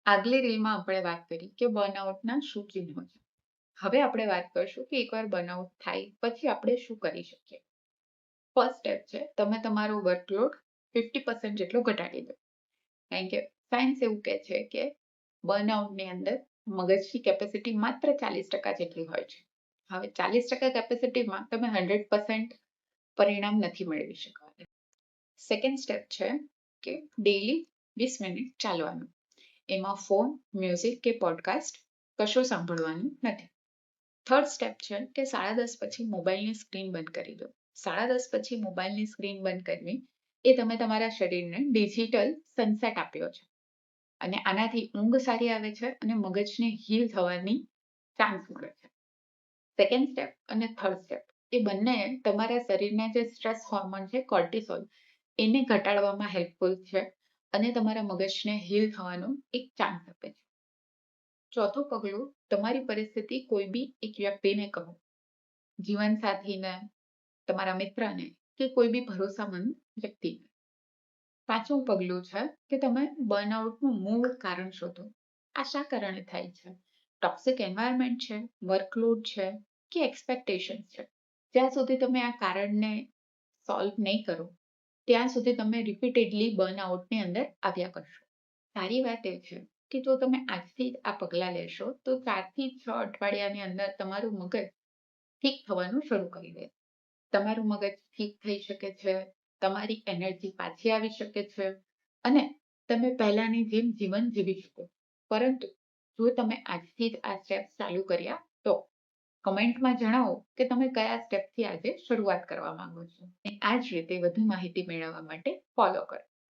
આગલી રીલમાં આપણે વાત કરી કે બર્નઆઉટના શું ચિહ્નો છે. હવે આપણે વાત કરશું કે એકવાર બર્નઆઉટ થાય પછી આપણે શું કરી શકીએ. ફર્સ્ટ સ્ટેપ છે તમે તમારો વર્કલોડ 50% જેટલો ઘટાડી દો. કારણ કે સાયન્સ એવું કહે છે કે બર્નઆઉટની અંદર મગજની કેપેસિટી માત્ર 40% જેટલી હોય છે. હવે 40% કેપેસિટીમાં તમે 100% પરિણામ નથી મેળવી શકવાના. સેકન્ડ સ્ટેપ છે કે ડેઈલી 20 મિનિટ ચાલવાનું. એમાં ફોન, મ્યુઝિક કે પોડકાસ્ટ કશું સાંભળવાનું નથી. થર્ડ સ્ટેપ છે કે 10:30 પછી મોબાઈલની સ્ક્રીન બંધ કરી દો. 10:30 પછી મોબાઈલની સ્ક્રીન બંધ કરવી એ તમે તમારા શરીરને ડિજિટલ સનસેટ આપ્યો છે. અને આનાથી ઊંઘ સારી આવે છે અને મગજને હીલ થવાની ચાન્સ મળે છે. સેકન્ડ સ્ટેપ અને થર્ડ સ્ટેપ એ બંને તમારા શરીરના જે સ્ટ્રેસ હોર્મોન છે કોર્ટિસોલ એને ઘટાડવામાં હેલ્પફુલ છે અને તમારા મગજને હીલ થવાનો એક ચાન્સ આપે છે. ચોથું પગલું, તમારી પરિસ્થિતિ કોઈ બી એક વ્યક્તિને કહો. જીવનસાથીને, તમારા મિત્રને કે કોઈ બી ભરોસામંદ વ્યક્તિને. પાંચમું પગલું છે કે તમે બર્નઆઉટનું મૂળ કારણ શોધો. આ શા કારણે થાય છે? ટોક્સિક એન્વાયરમેન્ટ છે, વર્કલોડ છે કે એક્સપેક્ટેશન છે? જ્યાં સુધી તમે આ કારણને સોલ્વ નહીં કરો ત્યાં સુધી તમે રિપીટેડલી બર્નઆઉટની અંદર આવ્યા કરશો. સારી વાત એ છે કે જો તમે આજથી જ આ પગલાં લેશો તો 4 થી 6 અઠવાડિયાની અંદર તમારું મગજ ઠીક થવાનું શરૂ કરી દે. તમારું મગજ ઠીક થઈ શકે છે, તમારી એનર્જી પાછી આવી શકે છે અને તમે પહેલાની જેમ જીવન જીવી શકો. પરંતુ જો તમે આજથી જ આ સ્ટેપ્સ ચાલુ કર્યા તો કમેન્ટમાં જણાવો કે તમે કયા સ્ટેપથી આજે શરૂઆત કરવા માંગો છો. આ જ રીતે વધુ માહિતી મેળવવા માટે ફોલો કરો.